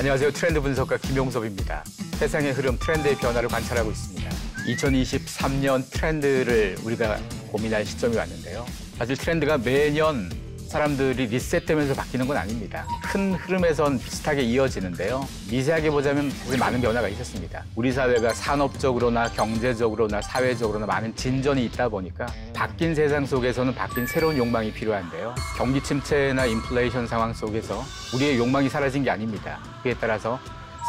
안녕하세요. 트렌드 분석가 김용섭입니다. 세상의 흐름, 트렌드의 변화를 관찰하고 있습니다. 2023년 트렌드를 우리가 고민할 시점이 왔는데요. 사실 트렌드가 매년 사람들이 리셋되면서 바뀌는 건 아닙니다. 큰 흐름에선 비슷하게 이어지는데요. 미세하게 보자면 사실 많은 변화가 있었습니다. 우리 사회가 산업적으로나 경제적으로나 사회적으로나 많은 진전이 있다 보니까 바뀐 세상 속에서는 바뀐 새로운 욕망이 필요한데요. 경기 침체나 인플레이션 상황 속에서 우리의 욕망이 사라진 게 아닙니다. 그에 따라서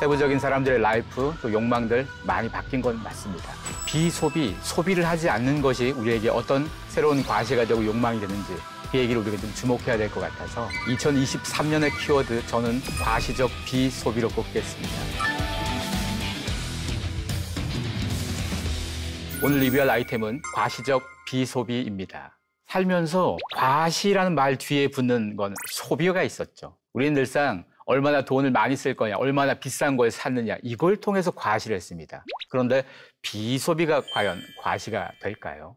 세부적인 사람들의 라이프, 또 욕망들 많이 바뀐 건 맞습니다. 비소비, 소비를 하지 않는 것이 우리에게 어떤 새로운 과시가 되고 욕망이 되는지 그 얘기를 우리가 좀 주목해야 될 것 같아서 2023년의 키워드 저는 과시적 비소비로 꼽겠습니다. 오늘 리뷰할 아이템은 과시적 비소비입니다. 살면서 과시라는 말 뒤에 붙는 건 소비가 있었죠. 우리는 늘상 얼마나 돈을 많이 쓸 거냐, 얼마나 비싼 걸 샀느냐 이걸 통해서 과시를 했습니다. 그런데 비소비가 과연 과시가 될까요?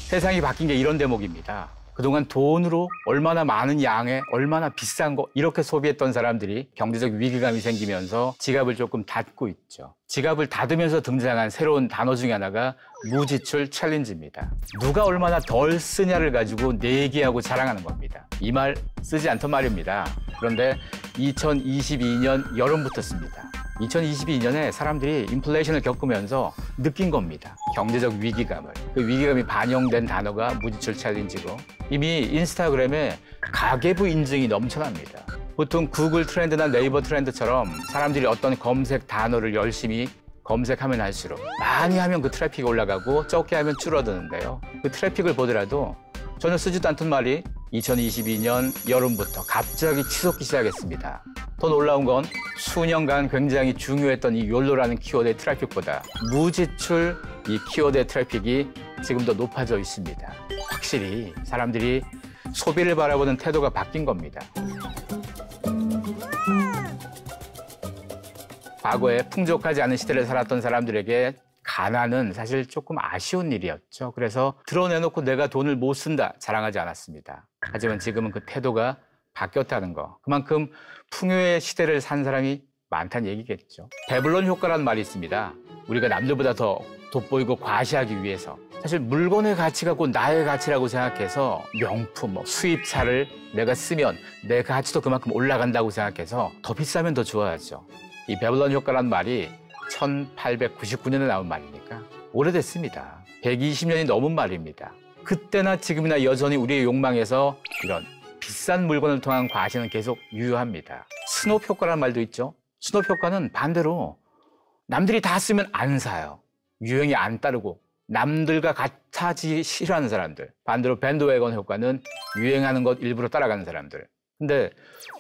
세상이 바뀐 게 이런 대목입니다. 그동안 돈으로 얼마나 많은 양의 얼마나 비싼 거 이렇게 소비했던 사람들이 경제적 위기감이 생기면서 지갑을 조금 닫고 있죠. 지갑을 닫으면서 등장한 새로운 단어 중에 하나가 무지출 챌린지입니다. 누가 얼마나 덜 쓰냐를 가지고 내기하고 자랑하는 겁니다. 이 말 쓰지 않던 말입니다. 그런데 2022년 여름부터 씁니다. 2022년에 사람들이 인플레이션을 겪으면서 느낀 겁니다. 경제적 위기감을. 그 위기감이 반영된 단어가 무지출 챌린지고 이미 인스타그램에 가계부 인증이 넘쳐납니다. 보통 구글 트렌드나 네이버 트렌드처럼 사람들이 어떤 검색 단어를 열심히 검색하면 할수록 많이 하면 그 트래픽이 올라가고 적게 하면 줄어드는데요. 그 트래픽을 보더라도 전혀 쓰지도 않던 말이 2022년 여름부터 갑자기 치솟기 시작했습니다. 더 놀라운 건 수년간 굉장히 중요했던 이 욜로라는 키워드의 트래픽보다 무지출 이 키워드의 트래픽이 지금 더 높아져 있습니다. 확실히 사람들이 소비를 바라보는 태도가 바뀐 겁니다. 과거에 풍족하지 않은 시대를 살았던 사람들에게 가난은 사실 조금 아쉬운 일이었죠. 그래서 드러내놓고 내가 돈을 못 쓴다 자랑하지 않았습니다. 하지만 지금은 그 태도가 바뀌었다는 거. 그만큼 풍요의 시대를 산 사람이 많다는 얘기겠죠. 배블론 효과라는 말이 있습니다. 우리가 남들보다 더 돋보이고 과시하기 위해서 사실 물건의 가치가 곧 나의 가치라고 생각해서 명품, 수입차를 내가 쓰면 내 가치도 그만큼 올라간다고 생각해서 더 비싸면 더 좋아하죠. 이 배블론 효과라는 말이 1899년에 나온 말이니까 오래됐습니다. 120년이 넘은 말입니다. 그때나 지금이나 여전히 우리의 욕망에서 이런 비싼 물건을 통한 과시는 계속 유효합니다. 스놉 효과라는 말도 있죠. 스놉 효과는 반대로 남들이 다 쓰면 안 사요. 유행이 안 따르고 남들과 같아지기 싫어하는 사람들. 반대로 밴드웨건 효과는 유행하는 것 일부러 따라가는 사람들. 근데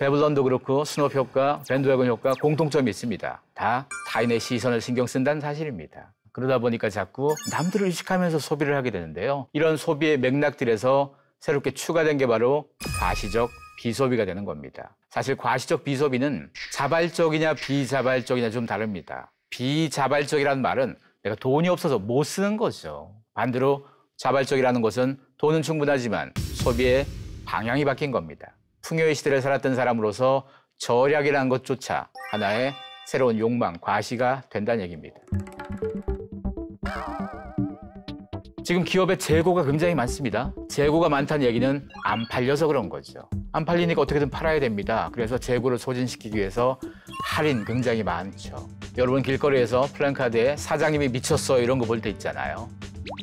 배블론도 그렇고 스놉 효과, 밴드웨건 효과 공통점이 있습니다. 다 타인의 시선을 신경 쓴다는 사실입니다. 그러다 보니까 자꾸 남들을 의식하면서 소비를 하게 되는데요. 이런 소비의 맥락들에서 새롭게 추가된 게 바로 과시적 비소비가 되는 겁니다. 사실 과시적 비소비는 자발적이냐 비자발적이냐 좀 다릅니다. 비자발적이라는 말은 내가 돈이 없어서 못 쓰는 거죠. 반대로 자발적이라는 것은 돈은 충분하지만 소비의 방향이 바뀐 겁니다. 풍요의 시대를 살았던 사람으로서 절약이라는 것조차 하나의 새로운 욕망, 과시가 된다는 얘기입니다. 지금 기업의 재고가 굉장히 많습니다. 재고가 많다는 얘기는 안 팔려서 그런 거죠. 안 팔리니까 어떻게든 팔아야 됩니다. 그래서 재고를 소진시키기 위해서 할인 굉장히 많죠. 여러분 길거리에서 플랜카드에 사장님이 미쳤어 이런 거 볼 때 있잖아요.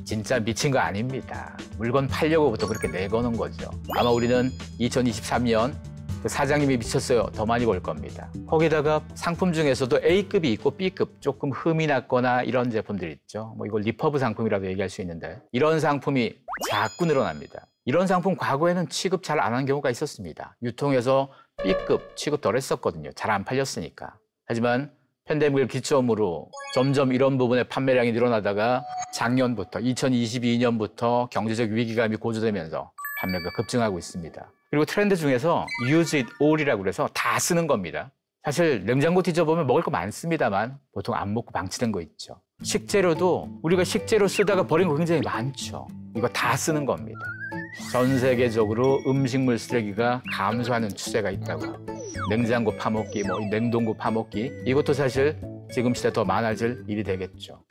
진짜 미친 거 아닙니다. 물건 팔려고부터 그렇게 내거는 거죠. 아마 우리는 2023년 그 사장님이 미쳤어요 더 많이 볼 겁니다. 거기다가 상품 중에서도 A급이 있고 B급 조금 흠이 났거나 이런 제품들 있죠. 이걸 리퍼브 상품이라고 얘기할 수 있는데 이런 상품이 자꾸 늘어납니다. 이런 상품 과거에는 취급 잘 안 한 경우가 있었습니다. 유통에서 B급 취급 덜 했었거든요. 잘 안 팔렸으니까. 하지만 팬데믹을 기점으로 점점 이런 부분의 판매량이 늘어나다가 작년부터 2022년부터 경제적 위기감이 고조되면서 판매가 급증하고 있습니다. 그리고 트렌드 중에서 use it all이라고 그래서 다 쓰는 겁니다. 사실 냉장고 뒤져보면 먹을 거 많습니다만 보통 안 먹고 방치된 거 있죠. 식재료도 우리가 식재료 쓰다가 버린 거 굉장히 많죠. 이거 다 쓰는 겁니다. 전 세계적으로 음식물 쓰레기가 감소하는 추세가 있다고 합니다. 냉장고 파먹기, 냉동고 파먹기 이것도 사실 지금 시대 더 많아질 일이 되겠죠.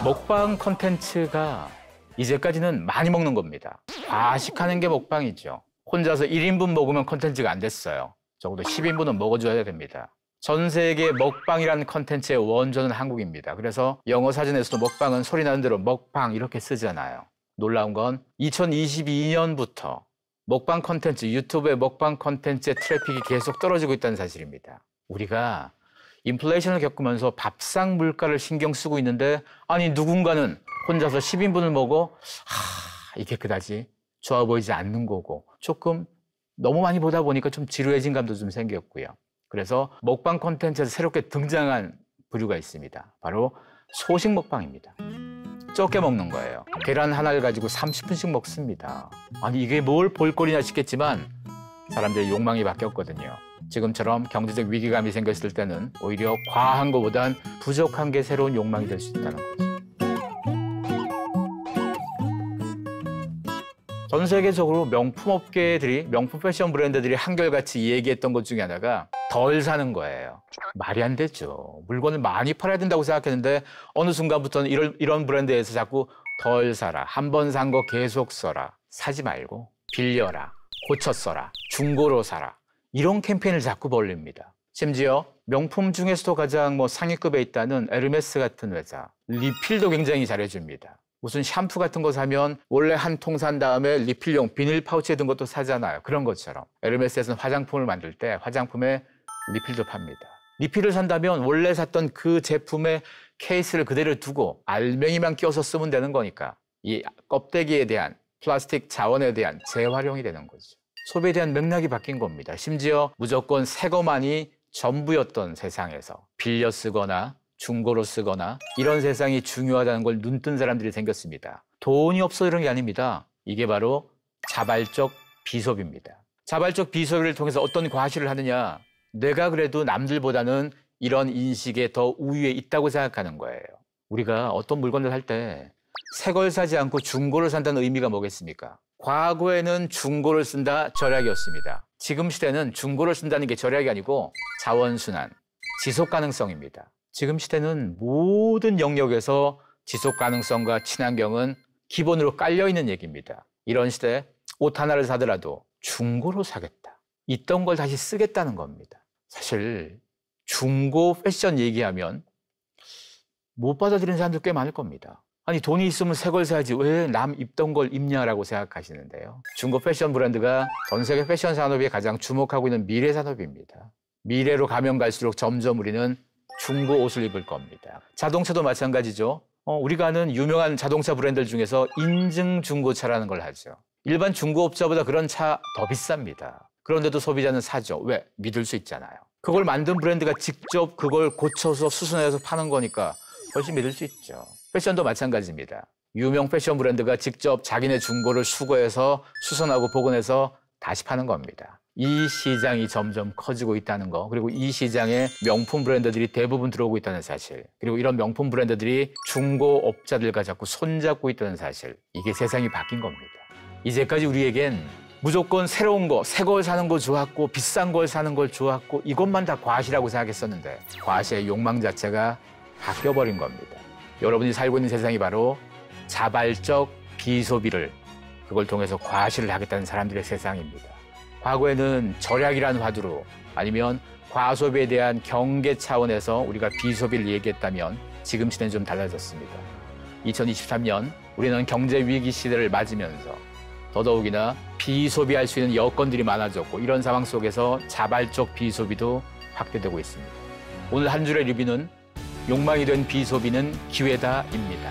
먹방 콘텐츠가 이제까지는 많이 먹는 겁니다. 과식하는 게 먹방이죠. 혼자서 1인분 먹으면 콘텐츠가 안 됐어요. 적어도 10인분은 먹어줘야 됩니다. 전 세계 먹방이라는 콘텐츠의 원조는 한국입니다. 그래서 영어 사전에서도 먹방은 소리 나는 대로 먹방 이렇게 쓰잖아요. 놀라운 건 2022년부터 먹방 콘텐츠, 유튜브의 먹방 콘텐츠의 트래픽이 계속 떨어지고 있다는 사실입니다. 우리가 인플레이션을 겪으면서 밥상 물가를 신경 쓰고 있는데 아니 누군가는 혼자서 10인분을 먹어 이게 그다지 좋아 보이지 않는 거고 조금 너무 많이 보다 보니까 좀 지루해진 감도 좀 생겼고요. 그래서 먹방 콘텐츠에서 새롭게 등장한 부류가 있습니다. 바로 소식 먹방입니다. 적게 먹는 거예요. 계란 하나를 가지고 30분씩 먹습니다. 아니 이게 뭘 볼거리냐 싶겠지만 사람들의 욕망이 바뀌었거든요. 지금처럼 경제적 위기감이 생겼을 때는 오히려 과한 것보단 부족한 게 새로운 욕망이 될 수 있다는 거죠. 전 세계적으로 명품 업계들이, 명품 패션 브랜드들이 한결같이 얘기했던 것 중에 하나가 덜 사는 거예요. 말이 안 되죠. 물건을 많이 팔아야 된다고 생각했는데 어느 순간부터는 이런 브랜드에서 자꾸 덜 사라, 한 번 산 거 계속 써라, 사지 말고 빌려라, 고쳐 써라, 중고로 사라 이런 캠페인을 자꾸 벌립니다. 심지어 명품 중에서도 가장 상위급에 있다는 에르메스 같은 회사, 리필도 굉장히 잘해줍니다. 무슨 샴푸 같은 거 사면 원래 한 통 산 다음에 리필용 비닐 파우치에 든 것도 사잖아요. 그런 것처럼 에르메스에서는 화장품을 만들 때 화장품에 리필도 팝니다. 리필을 산다면 원래 샀던 그 제품의 케이스를 그대로 두고 알맹이만 껴서 쓰면 되는 거니까 이 껍데기에 대한 플라스틱 자원에 대한 재활용이 되는 거죠. 소비에 대한 맥락이 바뀐 겁니다. 심지어 무조건 새 거만이 전부였던 세상에서 빌려 쓰거나 중고로 쓰거나 이런 세상이 중요하다는 걸 눈뜬 사람들이 생겼습니다. 돈이 없어 이런 게 아닙니다. 이게 바로 자발적 비소비입니다. 자발적 비소비를 통해서 어떤 과시를 하느냐. 내가 그래도 남들보다는 이런 인식에 더 우위에 있다고 생각하는 거예요. 우리가 어떤 물건을 살 때 새 걸 사지 않고 중고를 산다는 의미가 뭐겠습니까? 과거에는 중고를 쓴다 절약이었습니다. 지금 시대는 중고를 쓴다는 게 절약이 아니고 자원순환, 지속 가능성입니다. 지금 시대는 모든 영역에서 지속 가능성과 친환경은 기본으로 깔려있는 얘기입니다. 이런 시대에 옷 하나를 사더라도 중고로 사겠다. 있던 걸 다시 쓰겠다는 겁니다. 사실 중고 패션 얘기하면 못 받아들이는 사람들 꽤 많을 겁니다. 아니 돈이 있으면 새 걸 사야지 왜 남 입던 걸 입냐라고 생각하시는데요. 중고 패션 브랜드가 전 세계 패션 산업이 가장 주목하고 있는 미래 산업입니다. 미래로 가면 갈수록 점점 우리는 중고 옷을 입을 겁니다. 자동차도 마찬가지죠. 우리가 아는 유명한 자동차 브랜드 중에서 인증 중고차라는 걸 하죠. 일반 중고업자보다 그런 차 더 비쌉니다. 그런데도 소비자는 사죠. 왜? 믿을 수 있잖아요. 그걸 만든 브랜드가 직접 그걸 고쳐서 수선해서 파는 거니까 훨씬 믿을 수 있죠. 패션도 마찬가지입니다. 유명 패션 브랜드가 직접 자기네 중고를 수거해서 수선하고 복원해서 다시 파는 겁니다. 이 시장이 점점 커지고 있다는 거, 그리고 이 시장에 명품 브랜드들이 대부분 들어오고 있다는 사실, 그리고 이런 명품 브랜드들이 중고업자들과 자꾸 손잡고 있다는 사실, 이게 세상이 바뀐 겁니다. 이제까지 우리에겐 무조건 새로운 거, 새 걸 사는 거 좋았고 비싼 걸 사는 걸 좋았고 이것만 다 과시라고 생각했었는데 과시의 욕망 자체가 바뀌어버린 겁니다. 여러분이 살고 있는 세상이 바로 자발적 비소비를 그걸 통해서 과시를 하겠다는 사람들의 세상입니다. 과거에는 절약이라는 화두로 아니면 과소비에 대한 경계 차원에서 우리가 비소비를 얘기했다면 지금 시대는 좀 달라졌습니다. 2023년 우리는 경제 위기 시대를 맞으면서 더더욱이나 비소비할 수 있는 여건들이 많아졌고 이런 상황 속에서 자발적 비소비도 확대되고 있습니다. 오늘 한 줄의 리뷰는 욕망이 된 비소비는 기회다입니다.